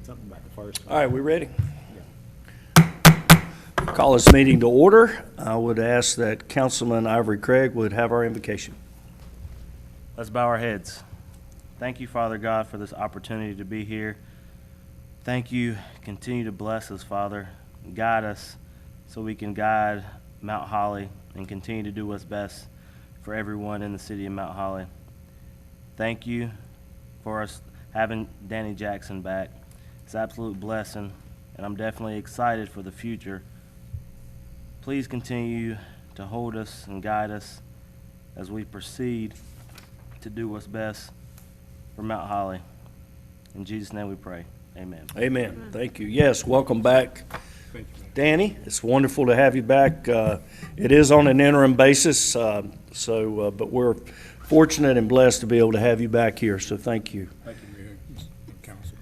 Something about the first All right, we ready? Yeah. Call this meeting to order. I would ask that Councilman Ivory Craig would have our invocation. Let's bow our heads. Thank you, Father God, for this opportunity to be here. Thank you. Continue to bless us, Father. Guide us so we can guide Mount Holly and continue to do what's best for everyone in the city of Mount Holly. Thank you for us having Danny Jackson back. It's an absolute blessing, and I'm definitely excited for the future. Please continue to hold us and guide us as we proceed to do what's best for Mount Holly. In Jesus' name we pray. Amen. Amen. Thank you. Yes, welcome back, Thank you, Mayor. Danny. It's wonderful to have you back. It is on an interim basis, but we're fortunate and blessed to be able to have you back here, so thank you. Thank you, Mayor and Council.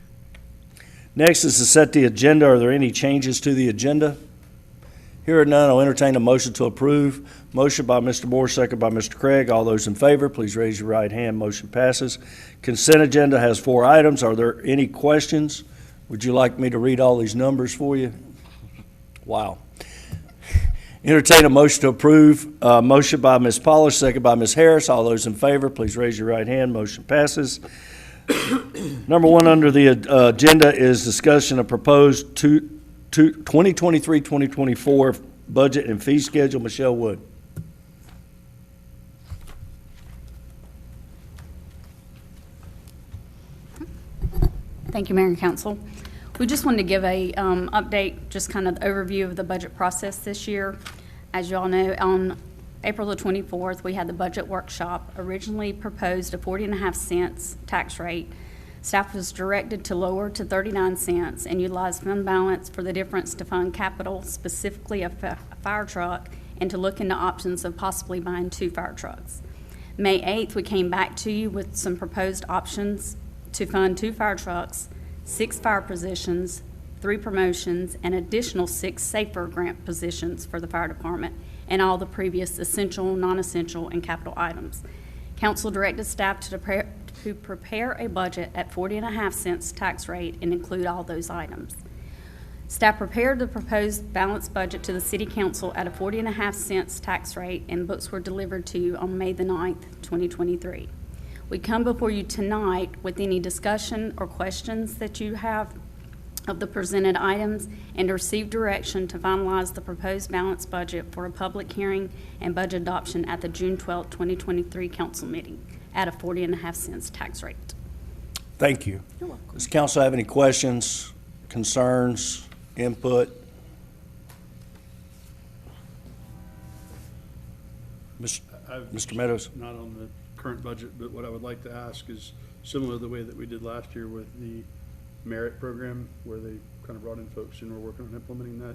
Next is to set the agenda. Are there any changes to the agenda? Here are none. I'll entertain a motion to approve. Motion by Mr. Moore, second by Mr. Craig. All those in favor, please raise your right hand. Motion passes. Consent agenda has 4 items. Are there any questions? Would you like me to read all these numbers for you? Wow. Entertain a motion to approve. Motion by Ms. Polish, second by Ms. Harris. All those in favor, please raise your right hand. Motion passes. Number 1 under the agenda is discussion of proposed 2023-2024 budget and fee schedule. Michelle Wood. Thank you, Mayor and Council. We just wanted to give a update, just kind of overview of the budget process this year. As you all know, on April the 24th, we had the budget workshop. Originally proposed a 40.5 cents tax rate. Staff was directed to lower to 39 cents and utilize fund balance for the difference to fund capital, specifically a fire truck, and to look into options of possibly buying 2 fire trucks. May 8th, we came back to you with some proposed options to fund 2 fire trucks, 6 fire positions, 3 promotions, and additional 6 SAFER grant positions for the fire department, and all the previous essential, non-essential, and capital items. Council directed staff to prepare a budget at 40.5 cents tax rate and include all those items. Staff prepared the proposed balanced budget to the City Council at a 40.5 cents tax rate, and books were delivered to you on May the 9th, 2023. We come before you tonight with any discussion or questions that you have of the presented items and to receive direction to finalize the proposed balanced budget for a public hearing and budget adoption at the June 12, 2023 council meeting at a 40.5 cents tax rate. Thank you. You're welcome. Does council have any questions, concerns, input? Mr. Meadows? Not on the current budget, but what I would like to ask is similar to the way that we did last year with the merit program, where they kind of brought in folks and we're working on implementing that.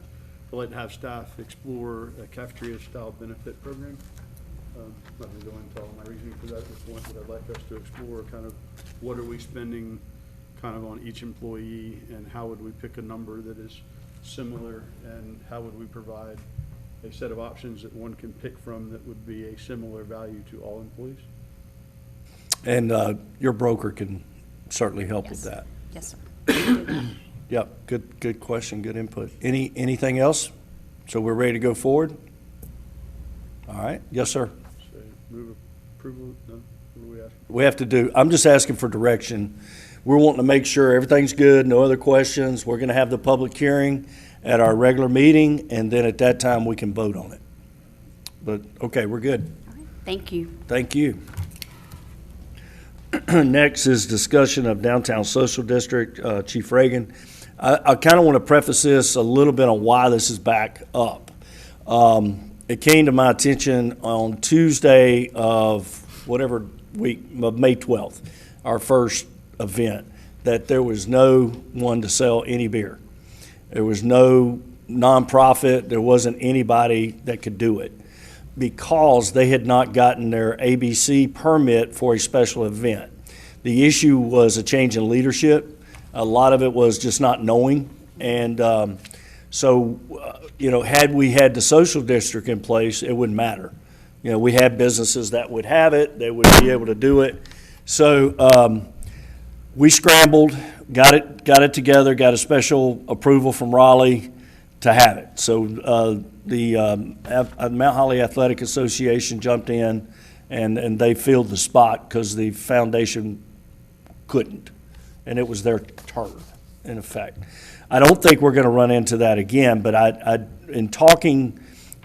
I'd like to have staff explore a cafeteria-style benefit program. I'm not going to go into all my reasoning for that at this point, but I'd like us to explore kind of what are we spending kind of on each employee, and how would we pick a number that is similar, and how would we provide a set of options that one can pick from that would be a similar value to all employees. And your broker can certainly help with that. Yes, sir. Yep, good question, good input. Anything else? So we're ready to go forward? All right, yes, sir. So move approval, no, what do we ask? We have to do, I'm just asking for direction. We're wanting to make sure everything's good, no other questions. We're going to have the public hearing at our regular meeting, and then at that time, we can vote on it. But, okay, we're good. All right. Thank you. Thank you. Next is discussion of downtown social district. Chief Reagan, I kind of want to preface this a little bit on why this is back up. It came to my attention on Tuesday of whatever week, of May 12th, our first event, that there was no one to sell any beer. There was no nonprofit. There wasn't anybody that could do it because they had not gotten their ABC permit for a special event. The issue was a change in leadership. A lot of it was just not knowing. And had we had the social district in place, it wouldn't matter. You know, we had businesses that would have it. They would be able to do it. So we scrambled, got it together, got a special approval from Raleigh to have it. So the Mount Holly Athletic Association jumped in, and they filled the spot because the foundation couldn't, and it was their turn, in effect. I don't think we're going to run into that again, but in talking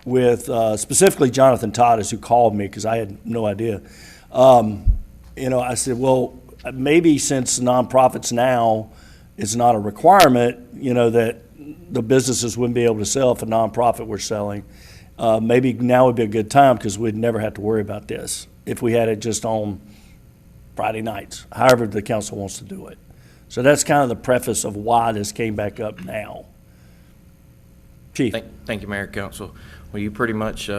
with specifically Jonathan Toddes, who called me because I had no idea, I said, well, maybe since nonprofits now is not a requirement, that the businesses wouldn't be able to sell if a nonprofit were selling, maybe now would be a good time because we'd never have to worry about this if we had it just on Friday nights, however the council wants to do it. So that's kind of the preface of why this came back up now. Chief, Thank you, Mayor, Council. Well, you pretty much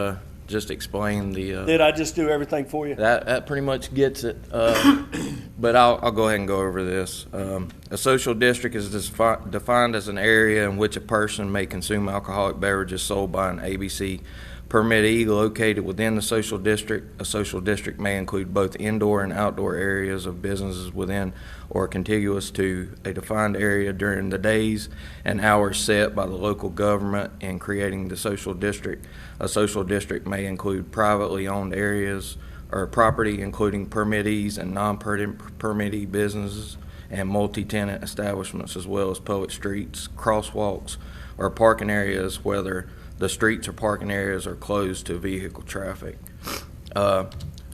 just explained the. did I just do everything for you? That pretty much gets it. But I'll go ahead and go over this. A social district is defined as an area in which a person may consume alcoholic beverages sold by an ABC permittee located within the social district. A social district may include both indoor and outdoor areas of businesses within or contiguous to a defined area during the days and hours set by the local government in creating the social district. A social district may include privately owned areas or property, including permittees and non-permittee businesses and multi-tenant establishments, as well as public streets, crosswalks, or parking areas, whether the streets or parking areas are closed to vehicle traffic.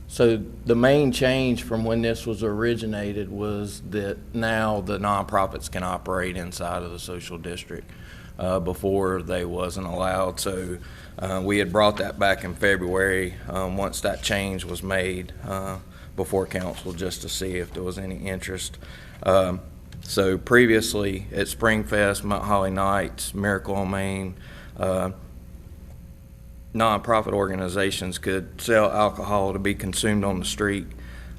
So the main change from when this was originated was that now the nonprofits can operate inside of the social district. Before they wasn't allowed. So we had brought that back in February once that change was made before council, just to see if there was any interest. So previously at Springfest, Mount Holly Nights, Miracle on Main, nonprofit organizations could sell alcohol to be consumed on the street.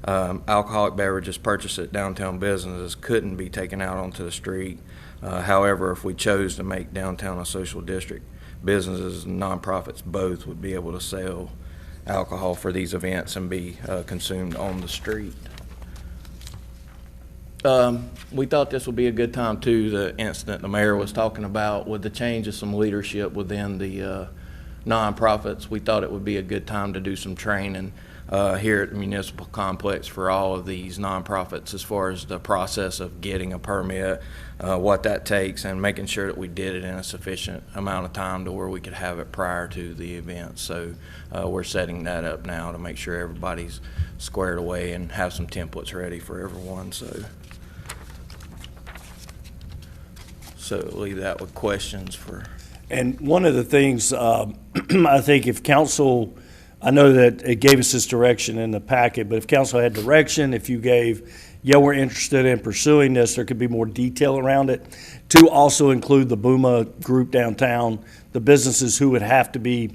Alcoholic beverages purchased at downtown businesses couldn't be taken out onto the street. However, if we chose to make downtown a social district, businesses and nonprofits both would be able to sell alcohol for these events and be consumed on the street. We thought this would be a good time too, the incident the mayor was talking about with the change of some leadership within the nonprofits. We thought it would be a good time to do some training here at the municipal complex for all of these nonprofits as far as the process of getting a permit, what that takes, and making sure that we did it in a sufficient amount of time to where we could have it prior to the event. So we're setting that up now to make sure everybody's squared away and have some templates ready for everyone. So leave that with questions for. And one of the things, I think if council, I know that it gave us this direction in the packet, but if council had direction, if you gave, yeah, we're interested in pursuing this, there could be more detail around it, to also include the BUMA group downtown, the businesses who would have to be,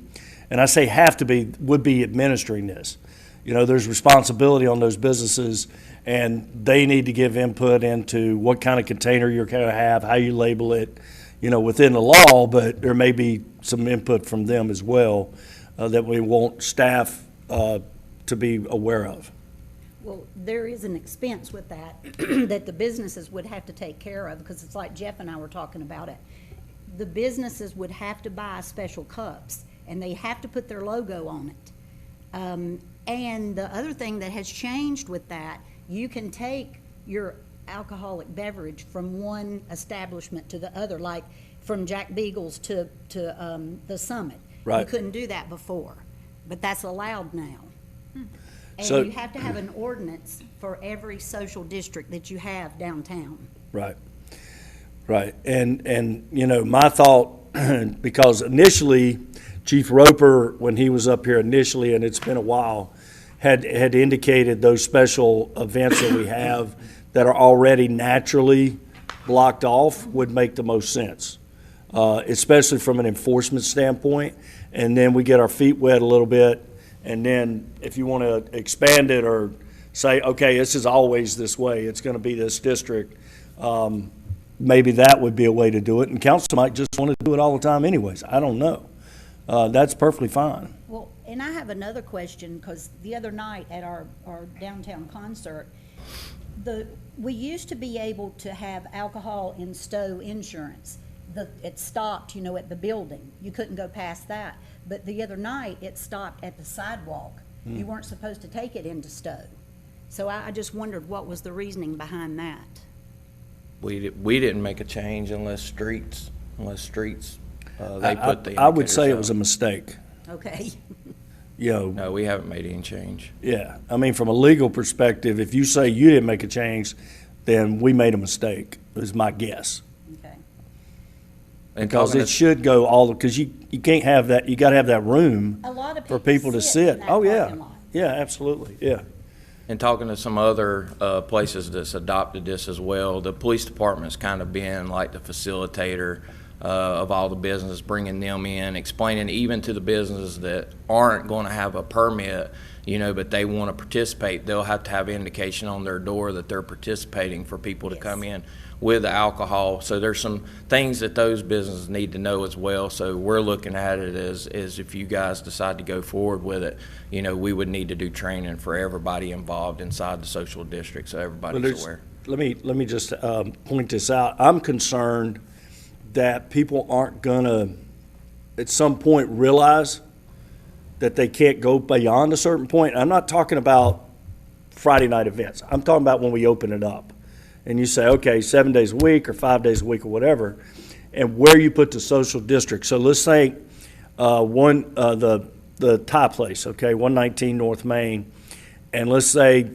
and I say have to be, would be administering this. There's responsibility on those businesses, and they need to give input into what kind of container you're going to have, how you label it, within the law, but there may be some input from them as well that we want staff to be aware of. Well, there is an expense with that, that the businesses would have to take care of, because it's like Jeff and I were talking about it. The businesses would have to buy special cups, and they have to put their logo on it. And the other thing that has changed with that, you can take your alcoholic beverage from one establishment to the other, like from Jack Beagle's to the Summit. Right. You couldn't do that before, but that's allowed now. And So- you have to have an ordinance for every social district that you have downtown. Right. And my thought, because initially, Chief Roper, when he was up here initially, and it's been a while, had indicated those special events that we have that are already naturally blocked off would make the most sense, especially from an enforcement standpoint. And then we get our feet wet a little bit, and then if you want to expand it or say, okay, this is always this way, it's going to be this district, maybe that would be a way to do it. And council might just want to do it all the time anyways. I don't know. That's perfectly fine. Well, and I have another question, because the other night at our downtown concert, We used to be able to have alcohol in Stowe insurance. It stopped, at the building. You couldn't go past that. But the other night, it stopped at the sidewalk. You weren't supposed to take it into Stowe. So I just wondered what was the reasoning behind that. We didn't make a change unless streets, they put the I would indicators say it out. was a mistake, Okay. No, we haven't made any change. Yeah, I mean, from a legal perspective, if you say you didn't make a change, then we made a mistake, is my guess. Okay. And Because talking it to- should go because you can't have that, you gotta have that room A lot of for people people to sit in sit. that Oh, yeah, parking lot. yeah, absolutely, yeah. And talking to some other places that's adopted this as well, the police department's kind of been like the facilitator of all the business, bringing them in, explaining even to the businesses that aren't going to have a permit, but they want to participate, they'll have to have indication on their door that they're participating for people to Yes. come in with alcohol. So there's some things that those businesses need to know as well. So we're looking at it as if you guys decide to go forward with it, we would need to do training for everybody involved inside the social district, so Well, everybody's there's- aware. Let me just point this out. I'm concerned that people aren't gonna, at some point, realize that they can't go beyond a certain point. I'm not talking about Friday night events. I'm talking about when we open it up. And you say, okay, 7 days a week or 5 days a week or whatever, and where you put the social district. So let's say the Thai place, okay, 119 North Main, and let's say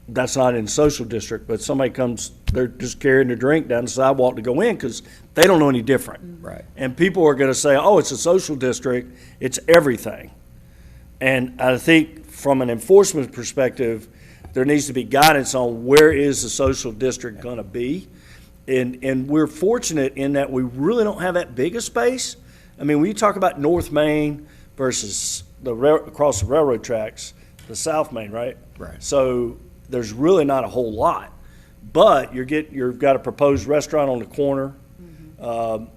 that's not in social district, but somebody comes, they're just carrying their drink down the sidewalk to go in because they don't know any different. Right. And people are going to say, oh, it's a social district, it's everything. And I think from an enforcement perspective, there needs to be guidance on where is the social district going to be. And we're fortunate in that we really don't have that big a space. I mean, when you talk about North Main versus across the railroad tracks, the South Main, right? Right. So there's really not a whole lot. But you've got a proposed restaurant on the corner.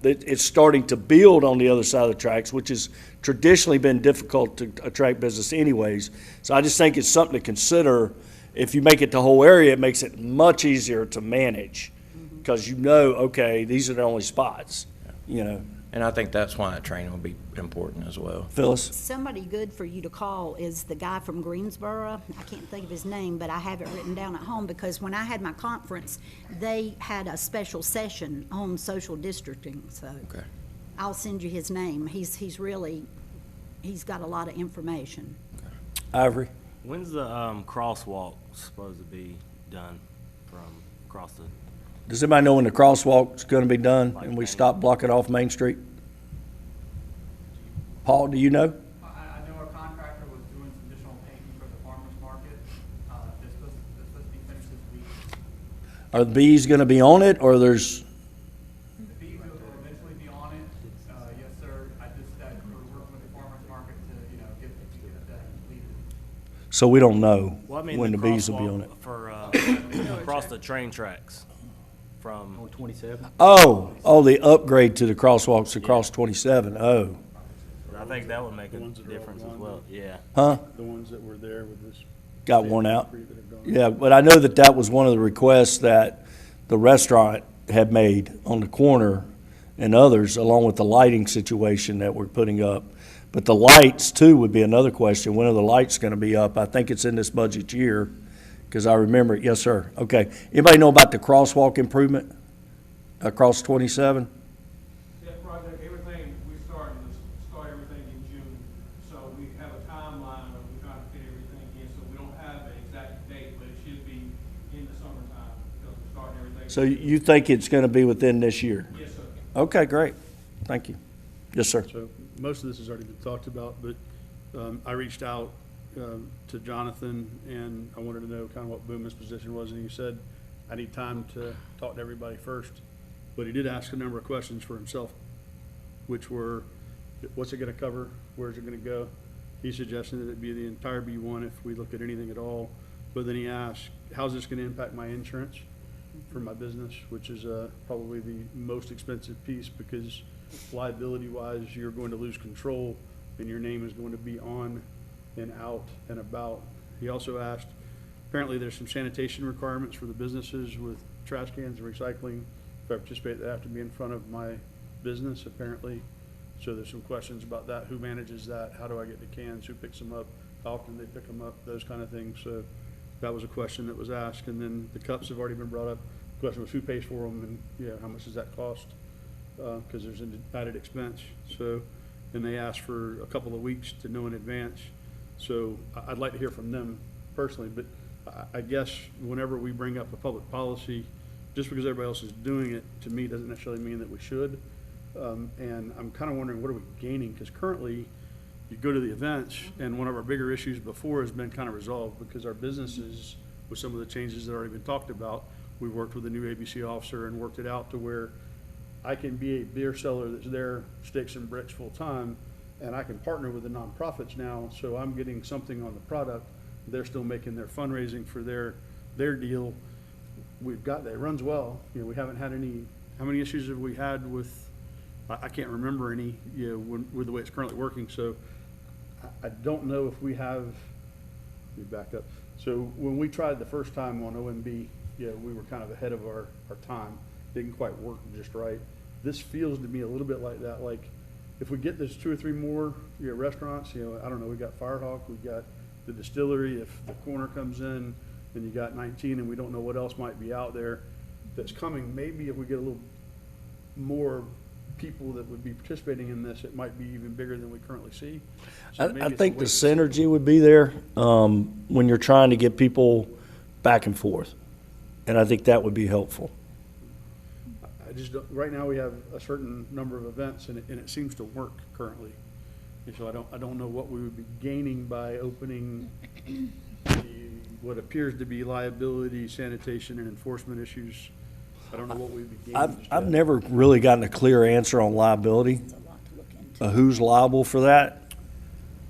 It's starting to build on the other side of the tracks, which has traditionally been difficult to attract business anyways. So I just think it's something to consider. If you make it the whole area, it makes it much easier to manage because okay, these are the only spots, And I think that's why that training will be important as well. Phyllis? Somebody good for you to call is the guy from Greensboro. I can't think of his name, but I have it written down at home because when I had my conference, they had a special session on social districting, so Okay. I'll send you his name. He's got a lot of information. Ivory? When's the crosswalk supposed to be done from across the? Does anybody know when the crosswalk's going to be done and we stop blocking off Main Street? Paul, do you know? I know our contractor was doing some additional painting for the farmer's market. This was supposed to be finished this week. Are the bees going to be on it or there's, The bees will eventually be on it. Yes, sir. We're working with the farmer's market to, get that completed. so we don't know Well, I mean, when the bees will be on it? For across the train tracks from. 27? Oh, the upgrade to the crosswalks across 27. Oh, I think that would make a ones that are all difference as gone. well. Yeah. huh? The ones that were there with this. Got worn out? that have gone. Yeah, but I know that was one of the requests that the restaurant had made on the corner and others, along with the lighting situation that we're putting up. But the lights, too, would be another question. When are the lights going to be up? I think it's in this budget year, because I remember it. Yes, sir. Okay. Anybody know about the crosswalk improvement across 27? That project, everything, we start everything in June, so we have a timeline of we're trying to fit everything in, so we don't have an exact date, but it should be in the summertime, because we're starting everything. So you think it's going to be within this year? Yes, sir. Okay, great. Thank you. Yes, sir. So most of this has already been talked about, but I reached out to Jonathan, and I wanted to know kind of what Boomin's position was, and he said, I need time to talk to everybody first. But he did ask a number of questions for himself, which were, what's it gonna cover? Where's it gonna go? He suggested that it be the entire B1 if we look at anything at all. But then he asked, how's this gonna impact my insurance for my business, which is probably the most expensive piece, because liability-wise, you're going to lose control and your name is going to be on and out and about. He also asked, Apparently, there's some sanitation requirements for the businesses with trash cans and recycling. If I participate, they have to be in front of my business, apparently. So there's some questions about that. Who manages that? How do I get the cans? Who picks them up? How often they pick them up? Those kind of things. So that was a question that was asked. And then the cups have already been brought up. The question was who pays for them and, yeah, how much does that cost? Because there's an added expense. So, and they asked for a couple of weeks to know in advance. So I'd like to hear from them personally, but I guess whenever we bring up a public policy, just because everybody else is doing it, to me, doesn't necessarily mean that we should. And I'm kind of wondering, what are we gaining? Because currently, you go to the events, and one of our bigger issues before has been kind of resolved because our businesses, with some of the changes that have already been talked about, we worked with a new ABC officer and worked it out to where I can be a beer seller that's there, sticks and bricks full time, and I can partner with the nonprofits now, so I'm getting something on the product. They're still making their fundraising for their deal. We've got that. It runs well. You know, we haven't had any, how many issues have we had with, I can't remember any, you know, with the way it's currently working. So I don't know if we have, let me back up. So when we tried the first time on OMB, yeah, we were kind of ahead of our time. Didn't quite work just right. This feels to me a little bit like that. Like if we get this 2 or 3 more, you know, restaurants, you know, I don't know, we got Firehawk, we got the distillery. If the corner comes in, and you got 19, and we don't know what else might be out there that's coming. Maybe if we get a little more people that would be participating in this, it might be even bigger than we currently see. So maybe I it's a think the wait and see. synergy would be there when you're trying to get people back and forth. And I think that would be helpful. I just don't, right now we have a certain number of events, and it seems to work currently. And so I don't know what we would be gaining by opening what appears to be liability, sanitation, and enforcement issues. I don't know what we'd be gaining. just I've yet. never really gotten a clear answer on liability, It's a lot to look into. who's liable for that.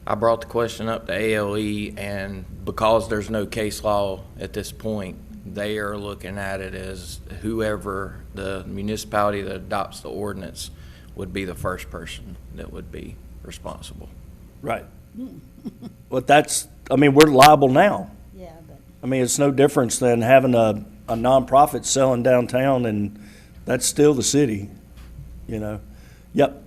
I brought the question up to ALE, and because there's no case law at this point, they are looking at it as whoever the municipality that adopts the ordinance would be the first person that would be responsible. Right. But that's, I mean, we're liable now. Yeah, but I mean, it's no difference than having a nonprofit selling downtown, and that's still the city, you know? Yep.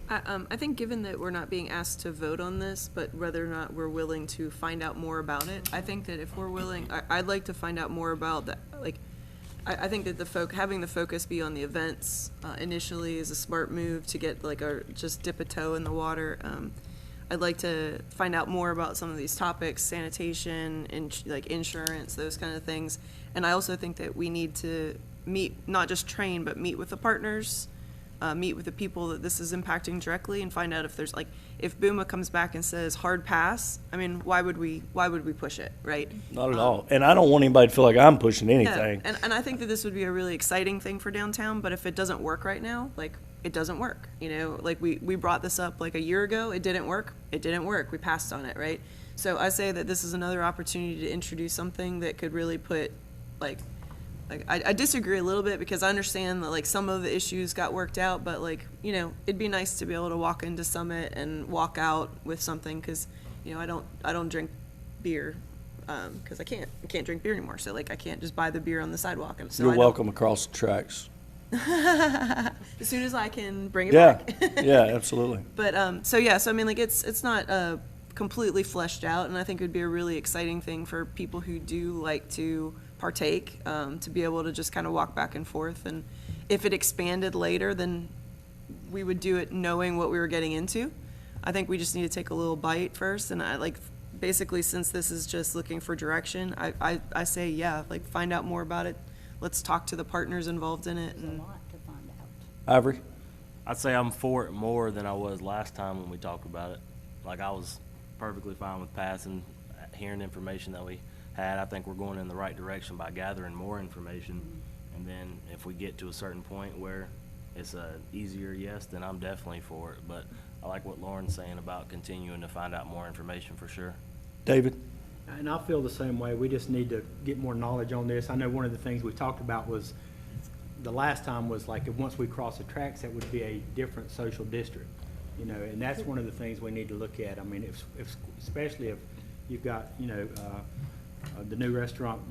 I think given that we're not being asked to vote on this, but whether or not we're willing to find out more about it, I think that if we're willing, I'd like to find out more about that, like, I think that having the focus be on the events initially is a smart move to get like just dip a toe in the water. I'd like to find out more about some of these topics, sanitation, like insurance, those kind of things. And I also think that we need to meet, not just train, but meet with the partners, meet with the people that this is impacting directly, and find out if there's like, if BUMA comes back and says hard pass, I mean, why would we push it, right? Not at all. And I don't want anybody to feel like I'm pushing Yeah, anything. and I think that this would be a really exciting thing for downtown, but if it doesn't work right now, like, it doesn't work, you know? Like, we brought this up like a year ago, it didn't work, we passed on it, right? So I say that this is another opportunity to introduce something that could really put, I disagree a little bit because I understand that, like, some of the issues got worked out, but, like, you know, it'd be nice to be able to walk into Summit and walk out with something, because, you know, I don't drink beer, because I can't drink beer anymore, so, like, I can't just buy the beer on the sidewalk, and so You're I don't- welcome across the tracks. as soon as I can bring it Yeah, back. yeah, absolutely. But, so I mean, like, it's not completely fleshed out, and I think it would be a really exciting thing for people who do like to partake, to be able to just kind of walk back and forth. And if it expanded later, then we would do it knowing what we were getting into. I think we just need to take a little bite first, and basically, since this is just looking for direction, I say, yeah, like, find out more about it. Let's talk to the partners involved in it. there's a And lot to find out. Ivory? I'd say I'm for it more than I was last time when we talked about it. Like, I was perfectly fine with passing, hearing information that we had. I think we're going in the right direction by gathering more information. And then if we get to a certain point where it's a easier yes, then I'm definitely for it. But I like what Lauren's saying about continuing to find out more information for sure. David? And I feel the same way. We just need to get more knowledge on this. I know one of the things we talked about was, the last time was like, if once we cross the tracks, that would be a different social district, you know, and that's one of the things we need to look at. I mean, if especially if you've got, you know, the new restaurant,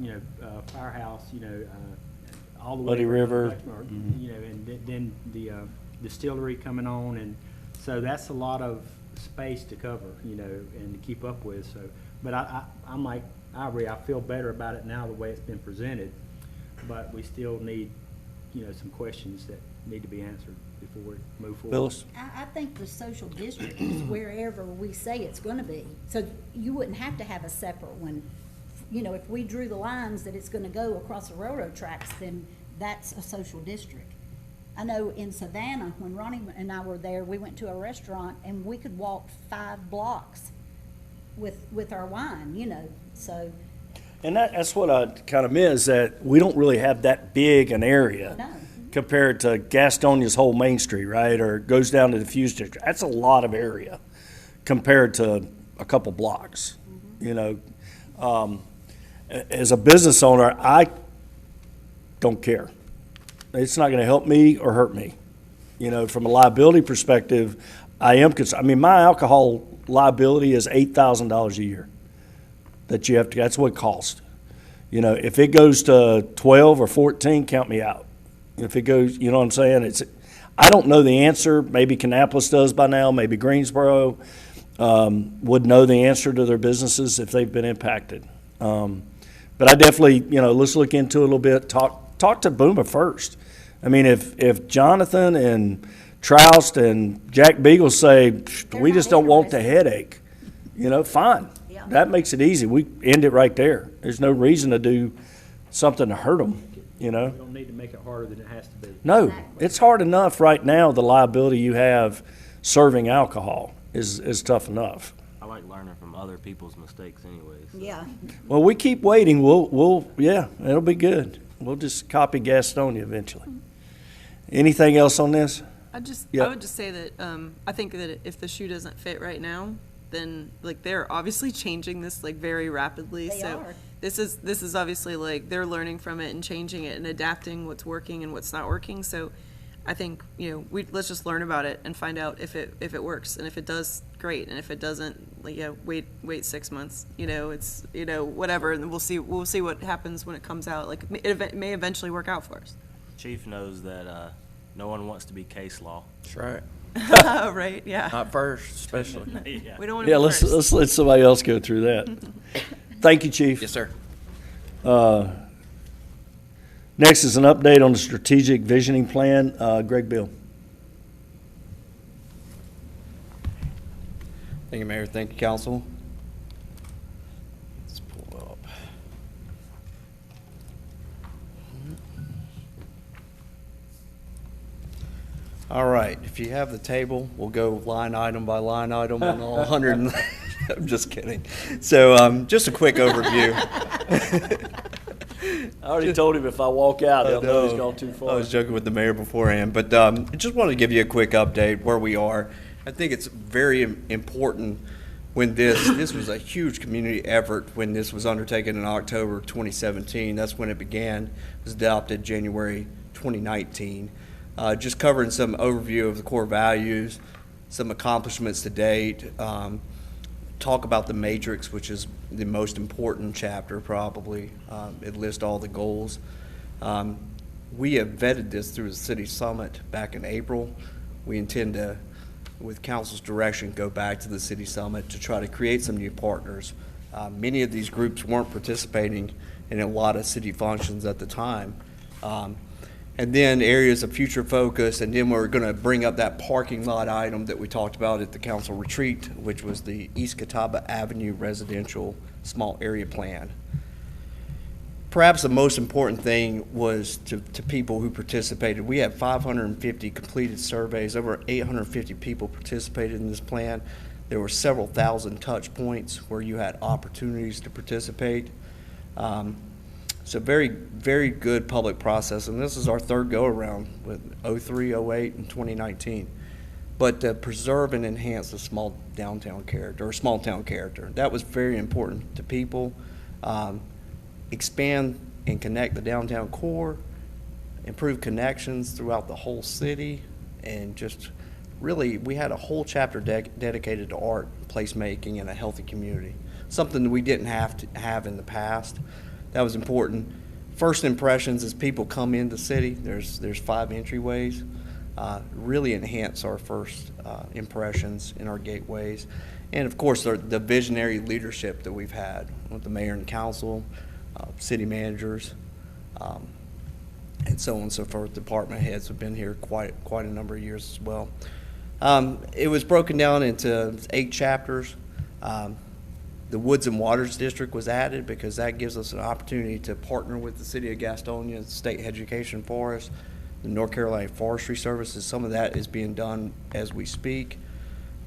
Firehouse, all the way. Muddy around River. Lexmark, and then the distillery coming on, and so that's a lot of space to cover, and to keep up with, so, but I'm like Ivory, I feel better about it now the way it's been presented, but we still need, some questions that need to be answered before we move forward. Phyllis? I think the social district is wherever we say it's gonna be. So you wouldn't have to have a separate one. If we drew the lines that it's gonna go across the railroad tracks, then that's a social district. I know in Savannah, when Ronnie and I were there, we went to a restaurant and we could walk 5 blocks with our wine, so. And that's what I kind of meant, is that we don't really have that big an area. No. Compared to Gastonia's whole Main Street, right, or goes down to the Fuse District. That's a lot of area compared to a couple blocks, As a business owner, I don't care. It's not going to help me or hurt me. From a liability perspective, I am concerned. I mean, my alcohol liability is $8,000 a year that you have to, that's what it costs. If it goes to 12 or 14, count me out. If it goes, you know what I'm saying? I don't know the answer. Maybe Kannapolis does by now. Maybe Greensboro would know the answer to their businesses if they've been impacted. But I definitely, let's look into it a little bit. Talk to Boomer first. I mean, if Jonathan and Troust and Jack Beagle say, we just don't want the headache, fine. Yeah. That makes it easy. We end it right there. There's no reason to do something to hurt them, We don't need to make it harder than it has to be. No, Exactly. it's hard enough right now. The liability you have serving alcohol is tough enough. I like learning from other people's mistakes anyways. Yeah. Well, we keep waiting. Yeah, it'll be good. We'll just copy Gastonia eventually. Anything else on this? I Yeah. would just say that, I think that if the shoe doesn't fit right now, then, they're obviously changing this, very rapidly. They So are. this is obviously, they're learning from it and changing it and adapting what's working and what's not working. So I think, let's just learn about it and find out if it works. And if it does, great. And if it doesn't, wait 6 months, it's, whatever. And we'll see what happens when it comes out. It may eventually work out for us. Chief knows that no one wants to be case law. That's right. Right, yeah. Not first, especially. Yeah. We don't want to Yeah, be let's first. let somebody else go through that. Thank you, Chief. Yes, sir. Next is an update on the strategic visioning plan. Greg Bill. Thank you, Mayor. Thank you, Council. Let's pull up. All right, if you have the table, we'll go line item by line item on all 100. I'm just kidding. So just a quick overview. I already told him if I walk out, I they'll know he's know. gone too far. I was joking with the mayor beforehand, but I just wanted to give you a quick update where we are. I think it's very important when this was a huge community effort when this was undertaken in October 2017. That's when it began. It was adopted January 2019. Just covering some overview of the core values, some accomplishments to date, talk about the matrix, which is the most important chapter probably. It lists all the goals. We have vetted this through the city summit back in April. We intend to, with council's direction, go back to the city summit to try to create some new partners. Many of these groups weren't participating in a lot of city functions at the time. And then areas of future focus, and then we're going to bring up that parking lot item that we talked about at the council retreat, which was the East Catawba Avenue Residential Small Area Plan. Perhaps the most important thing was to people who participated. We had 550 completed surveys. Over 850 people participated in this plan. There were several thousand touch points where you had opportunities to participate. So very, very good public process, and this is our third go-around with 03, 08, and 2019. But to preserve and enhance the small downtown character, or small town character, that was very important to people. Expand and connect the downtown core, improve connections throughout the whole city, and just really, we had a whole chapter dedicated to art, placemaking, and a healthy community. something that we didn't have to have in the past. That was important. First impressions as people come into the city, there's 5 entryways, really enhance our first impressions in our gateways. And of course, the visionary leadership that we've had with the mayor and council, city managers, and so on and so forth. Department heads have been here quite a number of years as well. It was broken down into 8 chapters. The Woods and Waters District was added because that gives us an opportunity to partner with the City of Gastonia, State Education Forest, the North Carolina Forestry Services. Some of that is being done as we speak.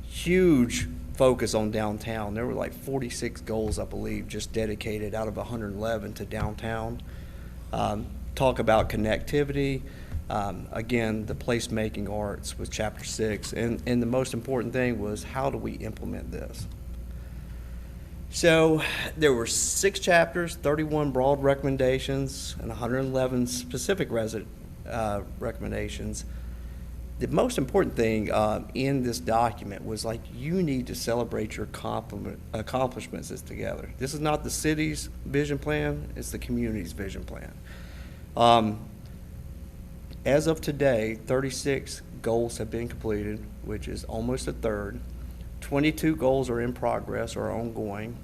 Huge focus on downtown. There were like 46 goals, I believe, just dedicated out of 111 to downtown. Talk about connectivity. Again, the placemaking arts was Chapter 6. And the most important thing was, how do we implement this? So there were 6 chapters, 31 broad recommendations, and 111 specific recommendations. The most important thing in this document was, like, you need to celebrate your accomplishments together. This is not the city's vision plan, it's the community's vision plan. As of today, 36 goals have been completed, which is almost a third. 22 goals are in progress or ongoing,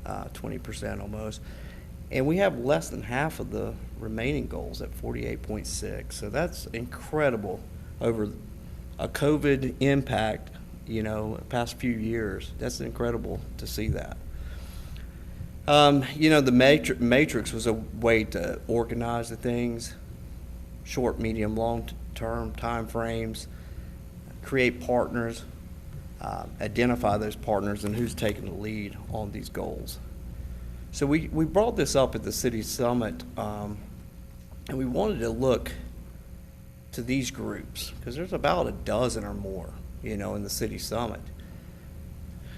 20% almost. And we have less than half of the remaining goals at 48.6. So that's incredible over a COVID impact, past few years. That's incredible to see that. The matrix was a way to organize the things, short, medium, long-term time frames, create partners, identify those partners and who's taking the lead on these goals. So we brought this up at the city summit, and we wanted to look to these groups because there's about a dozen or more, in the city summit.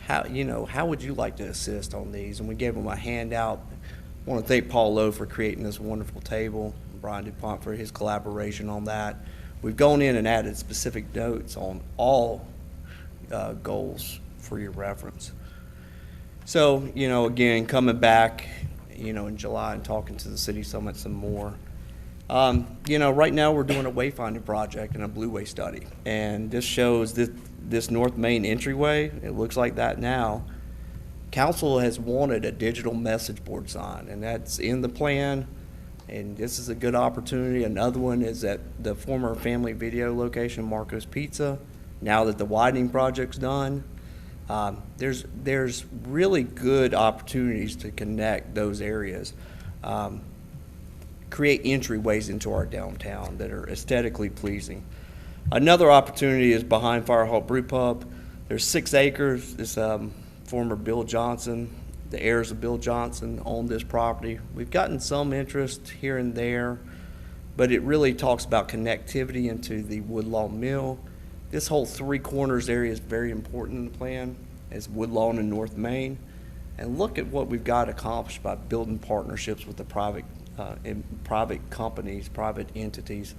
How would you like to assist on these? And we gave them a handout. I want to thank Paul Lowe for creating this wonderful table, and Brian DuPont for his collaboration on that. We've gone in and added specific notes on all goals for your reference. So, again, coming back, in July and talking to the city summit some more. Right now we're doing a wayfinding project and a Blueway study, and this shows that this North Main entryway, it looks like that now. Council has wanted a digital message board sign, and that's in the plan, and this is a good opportunity. Another one is at the former Family Video location, Marco's Pizza. Now that the widening project's done, there's really good opportunities to connect those areas. Create entryways into our downtown that are aesthetically pleasing. Another opportunity is behind Firehawk Brew Pub. There's 6 acres. This former Bill Johnson, the heirs of Bill Johnson own this property. We've gotten some interest here and there, but it really talks about connectivity into the Woodlawn Mill. This whole 3 corners area is very important in the plan, as Woodlawn and North Main. And look at what we've got accomplished by building partnerships with the private companies, private entities.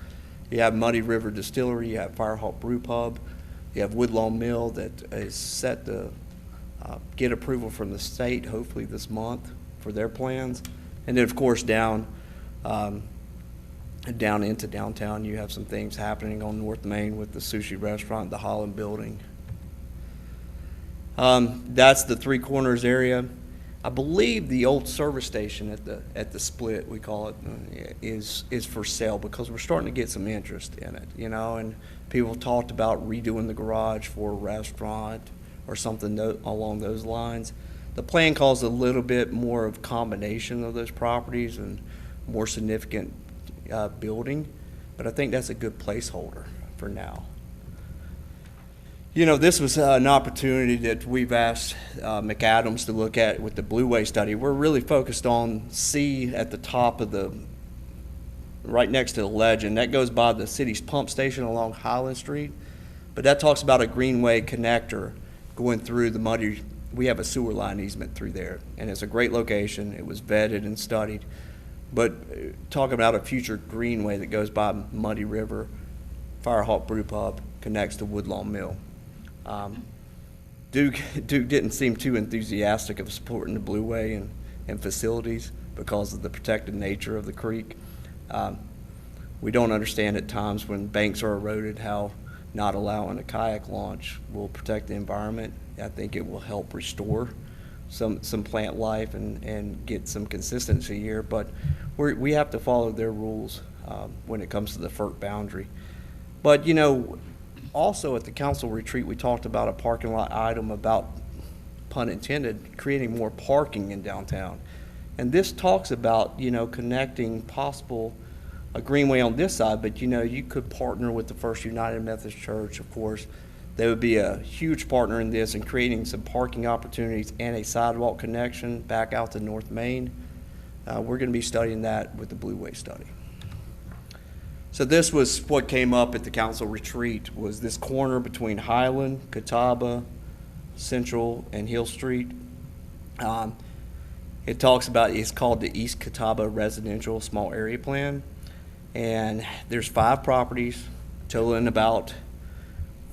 You have Muddy River Distillery, you have Firehawk Brew Pub, you have Woodlawn Mill that is set to get approval from the state hopefully this month for their plans. And then of course down into downtown you have some things happening on North Main with the sushi restaurant, the Holland Building. That's the 3 corners area. I believe the old service station at the split, we call it, is for sale because we're starting to get some interest in it, and people talked about redoing the garage for a restaurant or something along those lines. The plan calls a little bit more of combination of those properties and more significant building, but I think that's a good placeholder for now. This was an opportunity that we've asked McAdams to look at with the Blueway study. We're really focused on C at the top of right next to the Legend. That goes by the city's pump station along Highland Street, but that talks about a greenway connector going through the Muddy. We have a sewer line easement through there, and it's a great location. It was vetted and studied, but talking about a future greenway that goes by Muddy River, Firehawk Brew Pub, connects to Woodlawn Mill. Duke didn't seem too enthusiastic of supporting the Blue Way and facilities because of the protected nature of the creek. We don't understand at times when banks are eroded how not allowing a kayak launch will protect the environment. I think it will help restore some plant life and get some consistency here, but we have to follow their rules when it comes to the FERC boundary. But, you know, also at the council retreat, we talked about a parking lot item about, pun intended, creating more parking in downtown. And this talks about, you know, connecting possible a greenway on this side, but, you know, you could partner with the First United Methodist Church, of course. They would be a huge partner in this and creating some parking opportunities and a sidewalk connection back out to North Main. We're going to be studying that with the Blue Way study. So this was what came up at the council retreat, was this corner between Highland, Catawba, Central, and Hill Street. It talks about, it's called the East Catawba Residential Small Area Plan. And there's 5 properties totaling about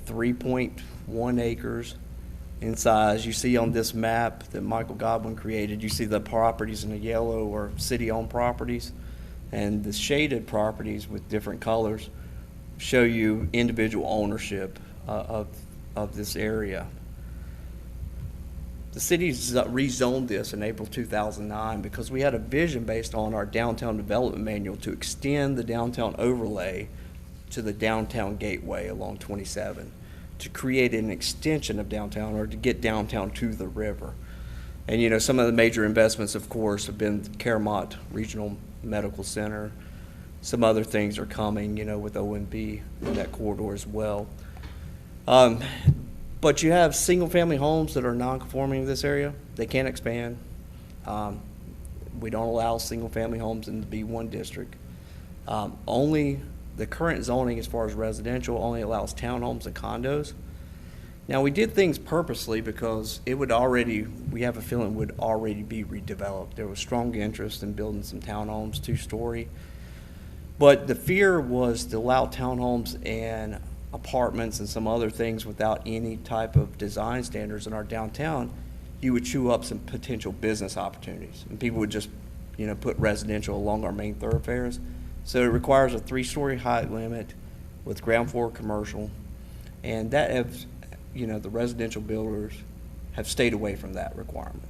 3.1 acres in size. You see on this map that Michael Godwin created, you see the properties in the yellow are city-owned properties, and the shaded properties with different colors show you individual ownership of this area. The city rezoned this in April 2009 because we had a vision based on our downtown development manual to extend the downtown overlay to the downtown gateway along 27 to create an extension of downtown, or to get downtown to the river. And, you know, some of the major investments, of course, have been Caramont Regional Medical Center. Some other things are coming, you know, with ONB in that corridor as well. But you have single-family homes that are non-conforming in this area. They can't expand. We don't allow single-family homes in the B1 district. Only the current zoning as far as residential only allows townhomes and condos. Now, we did things purposely because it would already, we have a feeling would already be redeveloped. There was strong interest in building some townhomes, 2-story. But the fear was to allow townhomes and apartments and some other things without any type of design standards in our downtown. You would chew up some potential business opportunities, and people would just, you know, put residential along our main thoroughfares. So it requires a 3-story height limit with ground floor commercial, and that has, you know, the residential builders have stayed away from that requirement.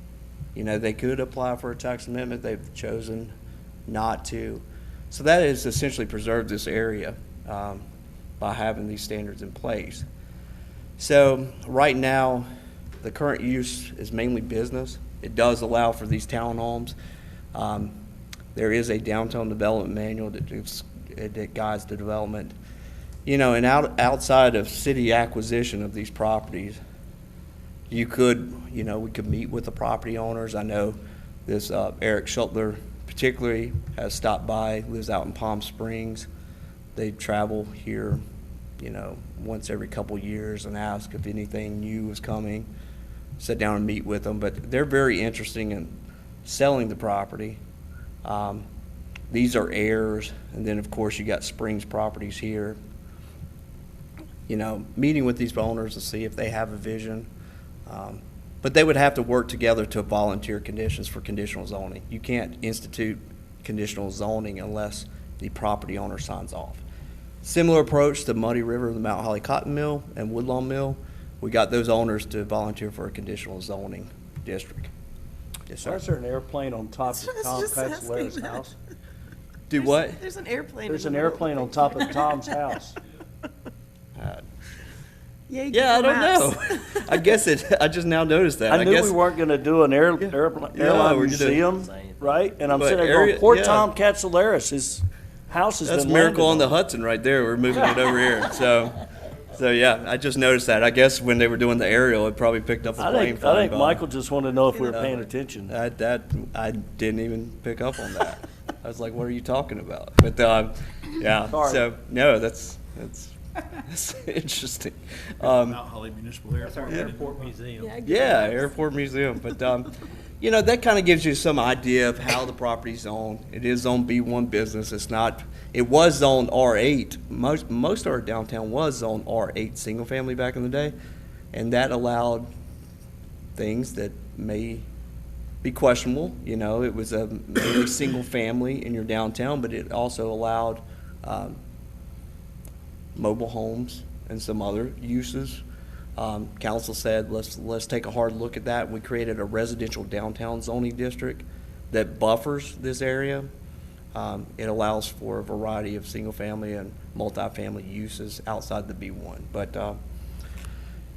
You know, they could apply for a tax amendment, they've chosen not to. So that has essentially preserved this area by having these standards in place. So right now, the current use is mainly business. It does allow for these townhomes. There is a downtown development manual that guides the development. You know, and outside of city acquisition of these properties, you could, you know, we could meet with the property owners. I know this Eric Schultler particularly has stopped by, lives out in Palm Springs. They travel here, you know, once every couple years and ask if anything new is coming, sit down and meet with them. But they're very interested in selling the property. These are heirs, and then of course you got Springs Properties here. You know, meeting with these owners to see if they have a vision. But they would have to work together to volunteer conditions for conditional zoning. You can't institute conditional zoning unless the property owner signs off. Similar approach to Muddy River, the Mount Holly Cotton Mill and Woodlawn Mill. We got those owners to volunteer for a conditional zoning district. Yes, sir. Why is there an airplane on top of Tom Katzlera's house? Do what? There's an airplane. There's an airplane on top of Tom's house. Yeah, I don't know. I guess I just now noticed that. I knew guess we weren't going to do an airline we're museum, right? And I'm But sitting there going, area- poor yeah. Tom Katzlera's, his house has That's been Miracle on landed the Hudson right there. We're moving it over here. So yeah, I just noticed that. I guess when they were doing the aerial, it probably picked up a I plane think flying by. Michael just wanted to know if we were paying attention. That I didn't even pick up on that. I was like, "What are you talking about?" But yeah. Sorry. So no, that's interesting. Mount Holly Municipal Airport. Airport museum. Yeah, Airport Museum. But you know, that kind of gives you some idea of how the property's owned. It is zoned B1 business. It's not. It was zoned R8. Most of our downtown was zoned R8 single family back in the day, and that allowed things that may be questionable. You know, it was a mainly single family in your downtown, but it also allowed mobile homes and some other uses. Council said, let's take a hard look at that. We created a residential downtown zoning district that buffers this area. It allows for a variety of single-family and multifamily uses outside the B1. But,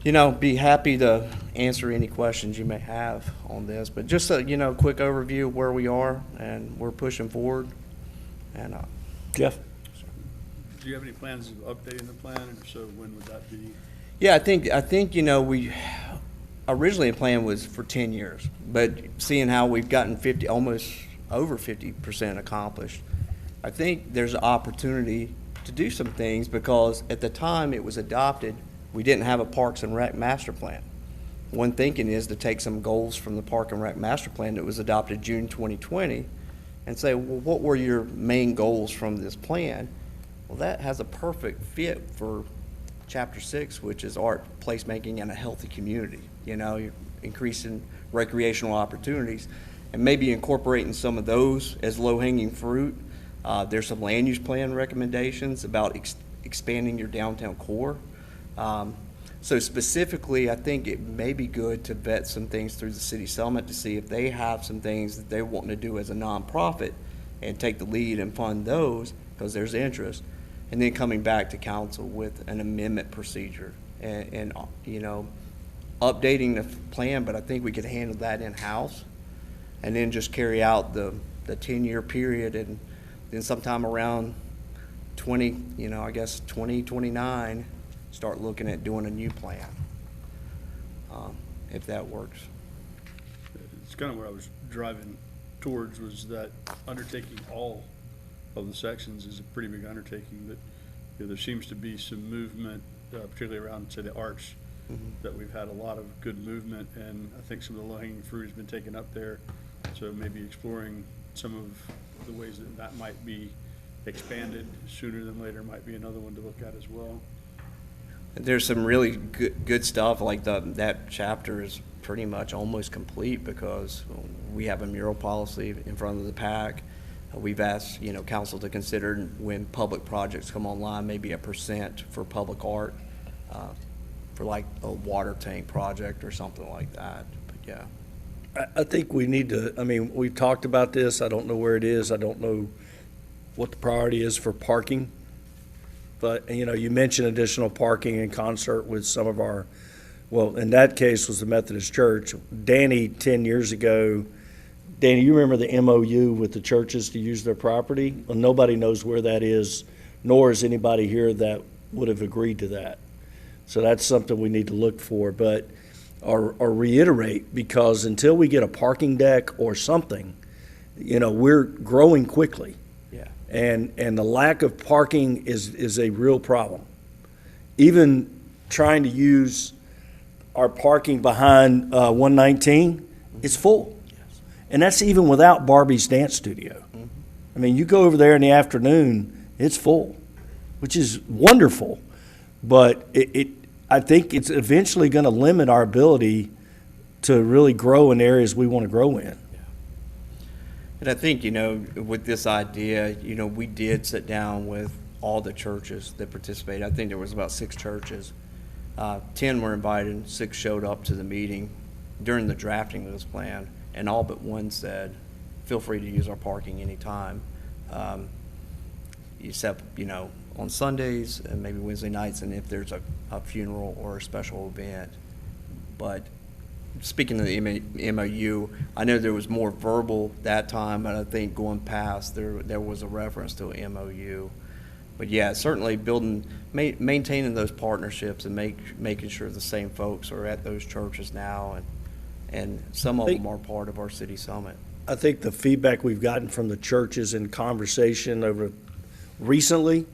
you know, be happy to answer any questions you may have on this. But just a, you know, quick overview of where we are, and we're pushing forward. And Jeff? Do you have any plans of updating the plan, and if so, when would that be? yeah, I think you know, we originally the plan was for 10 years, but seeing how we've gotten almost over 50% accomplished, I think there's an opportunity to do some things, because at the time it was adopted, we didn't have a Parks and Rec master plan. One thinking is to take some goals from the Park and Rec master plan that was adopted June 2020 and say, well, what were your main goals from this plan? Well, that has a perfect fit for Chapter 6, which is art, placemaking, and a healthy community. You know, you're increasing recreational opportunities and maybe incorporating some of those as low-hanging fruit. There's some land use plan recommendations about expanding your downtown core. So specifically, I think it may be good to vet some things through the City Summit to see if they have some things that they want to do as a nonprofit and take the lead and fund those, because there's interest. And then coming back to council with an amendment procedure and you know, updating the plan, but I think we could handle that in-house and then just carry out the 10-year period, and then sometime around 2029, start looking at doing a new plan, if that works. It's kind of where I was driving towards, was that undertaking all of the sections is a pretty big undertaking, that, you know, there seems to be some movement, particularly around, say, the arts, that we've had a lot of good movement, and I think some of the low-hanging fruit has been taken up there. So maybe exploring some of the ways that that might be expanded sooner than later might be another one to look at as well. There's some really good stuff, like that chapter is pretty much almost complete, because we have a mural policy in front of the PAC. We've asked, you know, council to consider, when public projects come online, maybe 1% for public art, for like a water tank project or something like that. But yeah. I think we need to, I mean, we've talked about this. I don't know where it is. I don't know what the priority is for parking. But, you know, you mentioned additional parking in concert with some of our, well, in that case was the Methodist Church. Danny, 10 years ago, Danny, you remember the MOU with the churches to use their property? Well, nobody knows where that is, nor is anybody here that would have agreed to that. So that's something we need to look for, but, or reiterate, because until we get a parking deck or something, you know, we're growing quickly. Yeah. And the lack of parking is a real problem. Even trying to use our parking behind 119, it's full. And that's even without Barbie's Dance Studio. I mean, you go over there in the afternoon, it's full, which is wonderful. But I think it's eventually going to limit our ability to really grow in areas we want to grow in. And I think, you know, with this idea, you know, we did sit down with all the churches that participated. I think there was about 6 churches. 10 were invited, 6 showed up to the meeting during the drafting of this plan, and all but one said, feel free to use our parking anytime, except, you know, on Sundays and maybe Wednesday nights, and if there's a funeral or a special event. But speaking of the MOU, I know there was more verbal that time, but I think going past, there was a reference to an MOU. But yeah, certainly maintaining those partnerships and making sure the same folks are at those churches now, and some of them are part of our city summit. I think the feedback we've gotten from the churches in conversation over recently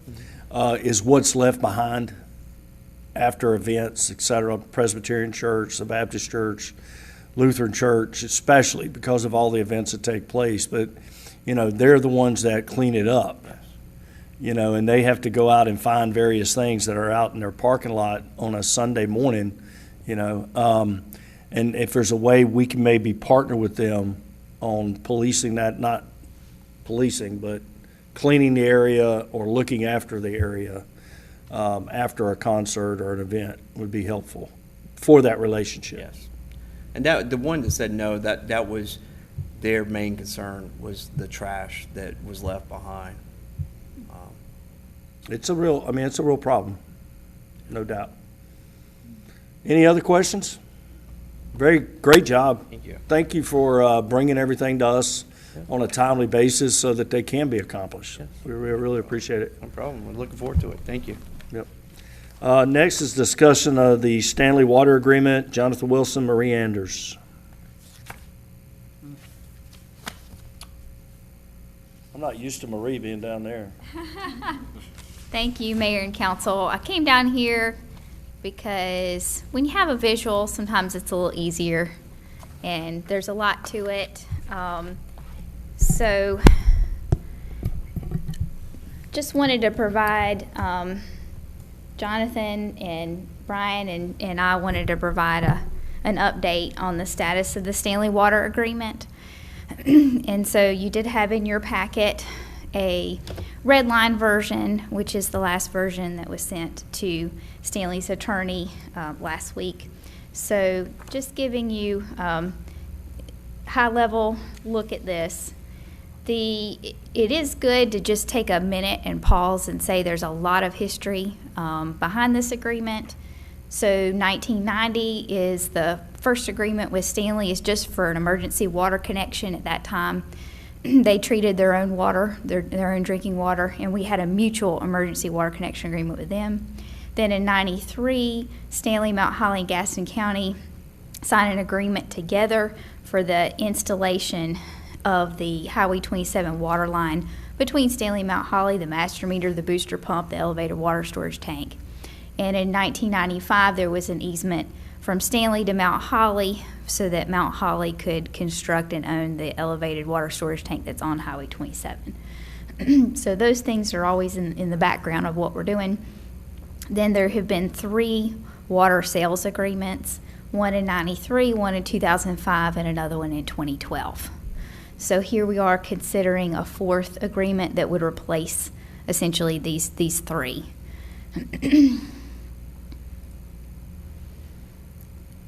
is what's left behind after events, et cetera. Presbyterian Church, the Baptist Church, Lutheran Church, especially because of all the events that take place. But, you know, they're the ones that clean it up, you know, and they have to go out and find various things that are out in their parking lot on a Sunday morning, you know. And if there's a way we can maybe partner with them on policing that, not policing, but cleaning the area or looking after the area after a concert or an event would be helpful for that relationship. Yes. And that, the one that said no, that was their main concern, was the trash that was left behind. It's a real problem, no doubt. Any other questions? Great job. Thank you. Thank you for bringing everything to us on a timely basis so that they can be accomplished. Yes. We really appreciate it. No problem. We're looking forward to it. Thank you. Yep. Next is discussion of the Stanley Water Agreement. Jonathan Wilson, Marie Anders. I'm not used to Marie being down there. Thank you, Mayor and Council. I came down here because when you have a visual, sometimes it's a little easier, and there's a lot to it. So just wanted to provide, Jonathan and Brian and I wanted to provide an update on the status of the Stanley Water Agreement. And so you did have in your packet a red line version, which is the last version that was sent to Stanley's attorney last week. So just giving you high-level look at this. It is good to just take a minute and pause and say there's a lot of history behind this agreement. So 1990 is the first agreement with Stanley, is just for an emergency water connection. At that time, they treated their own water, their own drinking water, and we had a mutual emergency water connection agreement with them. Then in 93, Stanley, Mount Holly, and Gaston County signed an agreement together for the installation of the Highway 27 water line between Stanley and Mount Holly, the master meter, the booster pump, the elevated water storage tank. And in 1995, there was an easement from Stanley to Mount Holly so that Mount Holly could construct and own the elevated water storage tank that's on Highway 27. So those things are always in the background of what we're doing. Then there have been 3 water sales agreements, one in 93, one in 2005, and another one in 2012. So here we are considering a 4th agreement that would replace essentially these 3.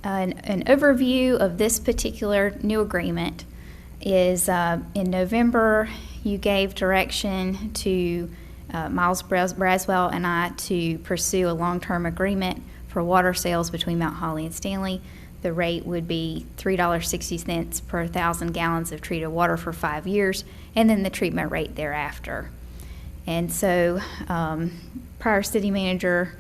An overview of this particular new agreement is in November, you gave direction to Miles Braswell and I to pursue a long-term agreement for water sales between Mount Holly and Stanley. The rate would be $3.60 per 1,000 gallons of treated water for 5 years, and then the treatment rate thereafter. And so prior city manager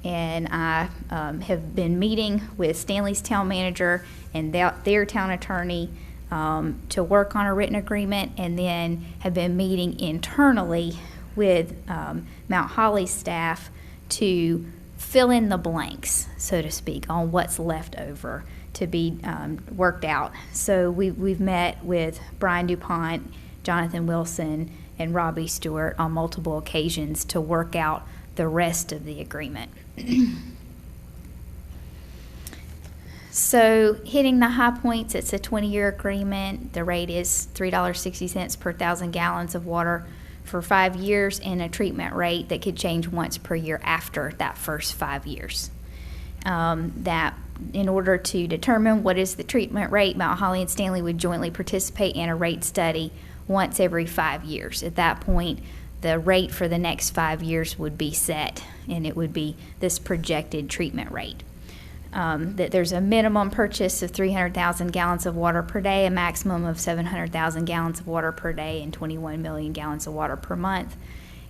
and I have been meeting with Stanley's town manager and their town attorney to work on a written agreement, and then have been meeting internally with Mount Holly's staff to fill in the blanks, so to speak, on what's left over to be worked out. So we've met with Brian DuPont, Jonathan Wilson, and Robbie Stewart on multiple occasions to work out the rest of the agreement. So hitting the high points, it's a 20-year agreement. The rate is $3.60 per 1,000 gallons of water for 5 years, and a treatment rate that could change once per year after that first 5 years. That in order to determine what is the treatment rate, Mount Holly and Stanley would jointly participate in a rate study once every 5 years. At that point, the rate for the next 5 years would be set, and it would be this projected treatment rate. That there's a minimum purchase of 300,000 gallons of water per day, a maximum of 700,000 gallons of water per day, and 21 million gallons of water per month.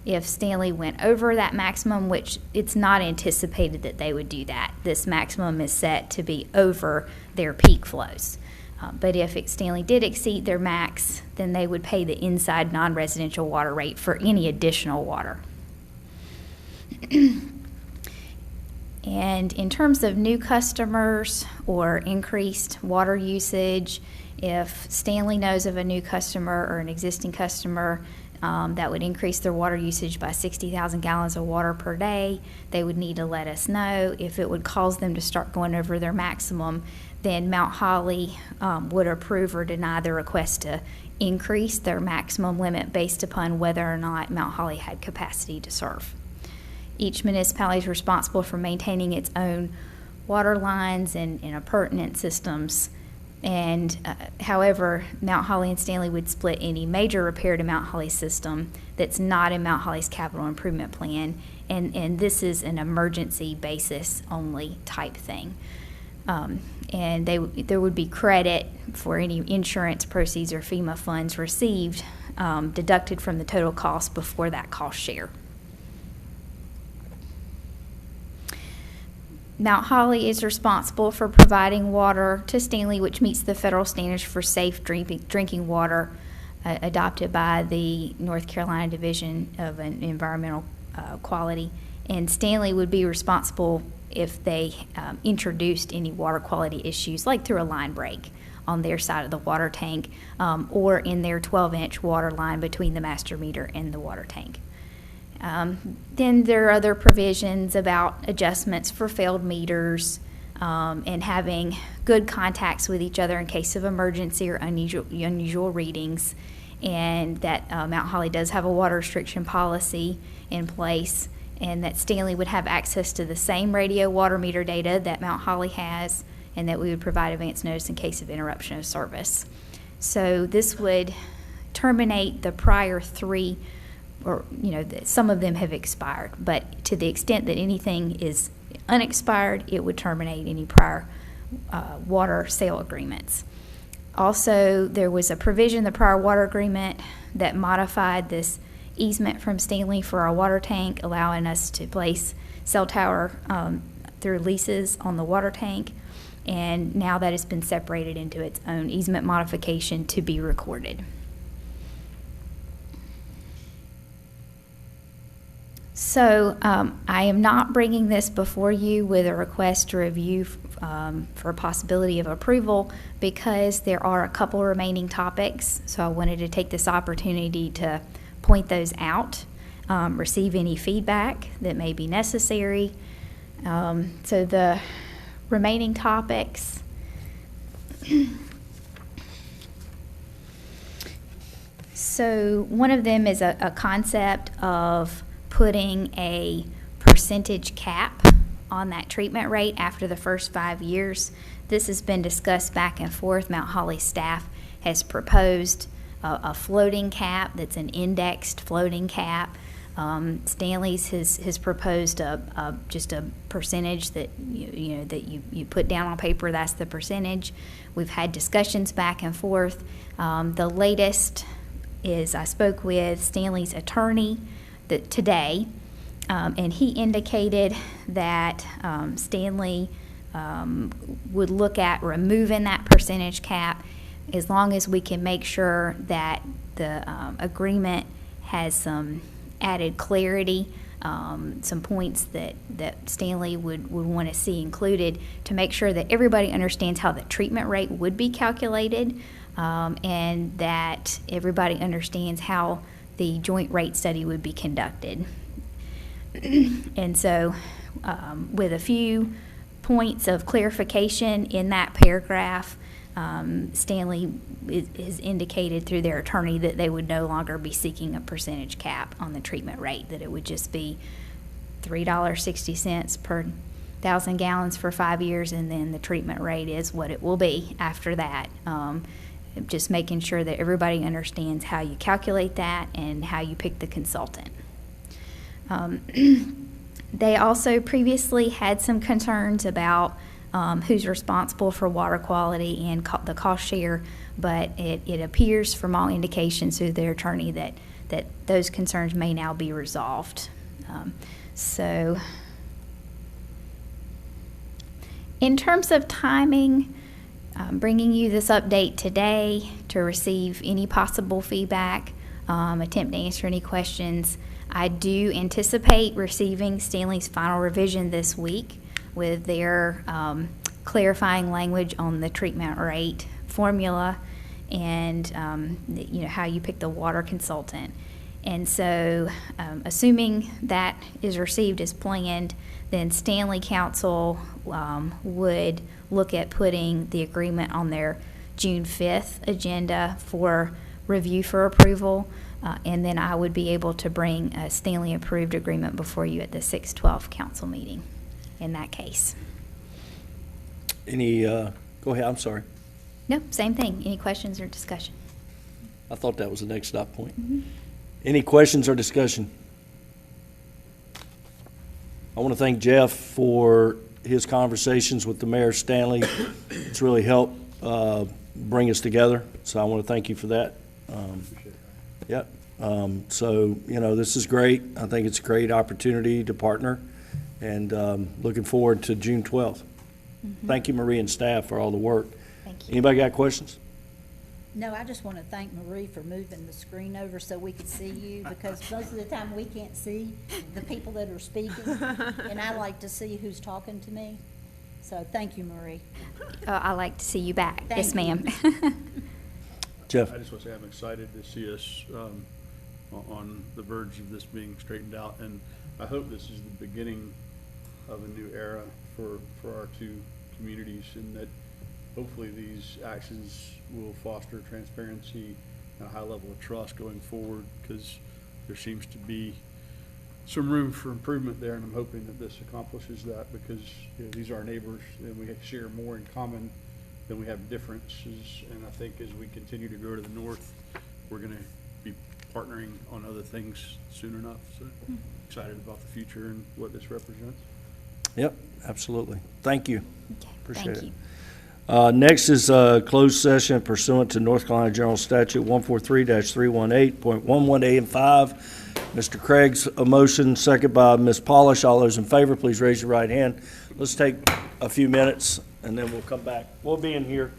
If Stanley went over that maximum, which it's not anticipated that they would do that, this maximum is set to be over their peak flows. But if Stanley did exceed their max, then they would pay the inside non-residential water rate for any additional water. And in terms of new customers or increased water usage, if Stanley knows of a new customer or an existing customer that would increase their water usage by 60,000 gallons of water per day. They would need to let us know. If it would cause them to start going over their maximum, then Mount Holly would approve or deny the request to increase their maximum limit based upon whether or not Mount Holly had capacity to serve. Each municipality is responsible for maintaining its own water lines and appurtenant systems. And however, Mount Holly and Stanley would split any major repair to Mount Holly's system that's not in Mount Holly's capital improvement plan. And this is an emergency basis only type thing. And there would be credit for any insurance proceeds or FEMA funds received deducted from the total cost before that cost share. Mount Holly is responsible for providing water to Stanley, which meets the federal standards for safe drinking water adopted by the North Carolina Division of Environmental Quality. And Stanley would be responsible if they introduced any water quality issues, like through a line break on their side of the water tank or in their 12-inch water line between the master meter and the water tank. Then there are other provisions about adjustments for failed meters and having good contacts with each other in case of emergency or unusual readings, and that Mount Holly does have a water restriction policy in place, and that Stanley would have access to the same radio water meter data that Mount Holly has, and that we would provide advance notice in case of interruption of service. So this would terminate the prior three, or some of them have expired, but to the extent that anything is unexpired, it would terminate any prior water sale agreements. Also, there was a provision in the prior water agreement that modified this easement from Stanley for our water tank, allowing us to place cell tower through leases on the water tank, and now that has been separated into its own easement modification to be recorded. So I am not bringing this before you with a request to review for a possibility of approval, because there are a couple remaining topics. So I wanted to take this opportunity to point those out, receive any feedback that may be necessary. So the remaining topics. So one of them is a concept of putting a percentage cap on that treatment rate after the first 5 years. This has been discussed back and forth. Mount Holly staff has proposed a floating cap that's an indexed floating cap. Stanley's has proposed just a percentage that you put down on paper. That's the percentage. We've had discussions back and forth. The latest is I spoke with Stanley's attorney today, and he indicated that Stanley would look at removing that percentage cap as long as we can make sure that the agreement has some added clarity, some points that Stanley would want to see included to make sure that everybody understands how the treatment rate would be calculated, and that everybody understands how the joint rate study would be conducted. And so with a few points of clarification in that paragraph, Stanley has indicated through their attorney that they would no longer be seeking a percentage cap on the treatment rate, that it would just be $3.60 per 1,000 gallons for 5 years, and then the treatment rate is what it will be after that. Just making sure that everybody understands how you calculate that and how you pick the consultant. They also previously had some concerns about who's responsible for water quality and the cost share, but it appears from all indications through their attorney that those concerns may now be resolved. So in terms of timing, I'm bringing you this update today to receive any possible feedback, attempt to answer any questions. I do anticipate receiving Stanley's final revision this week with their clarifying language on the treatment rate formula and how you pick the water consultant. And so, assuming that is received as planned, then Stanley Council would look at putting the agreement on their June 5th agenda for review for approval. And then I would be able to bring a Stanley approved agreement before you at the 6/12 council meeting in that case. Any, go ahead, I'm sorry. No, same thing. Any questions or discussion? I thought that was the next stop point. Any questions or discussion? I want to thank Jeff for his conversations with the Mayor Stanley. It's really helped bring us together, so I want to thank you for that. Yep. So, this is great. I think it's a great opportunity to partner, and looking forward to June 12th. Thank you, Marie and staff, for all the work. Thank you. Anybody got questions? No, I just want to thank Marie for moving the screen over so we could see you, because most of the time we can't see the people that are speaking, and I like to see who's talking to me. So thank you, Marie. I like to see you back. Thank Yes, ma'am. Jeff? I just want to say I'm excited to see us on the verge of this being straightened out, and I hope this is the beginning of a new era for our two communities, and that hopefully these actions will foster transparency and a high level of trust going forward, because there seems to be some room for improvement there, and I'm hoping that this accomplishes that, because these are our neighbors and we share more in common than we have differences. And I think as we continue to grow to the north, we're going to be partnering on other things soon enough. So excited about the future and what this represents. Yep, absolutely. Thank you. Okay, Appreciate thank it. you. Next is a closed session pursuant to North Carolina General Statute 143-318.11A and 5. Mr. Craig's a motion, second by Ms. Polish. All those in favor, please raise your right hand. Let's take a few minutes, and then we'll come back. We'll be in here.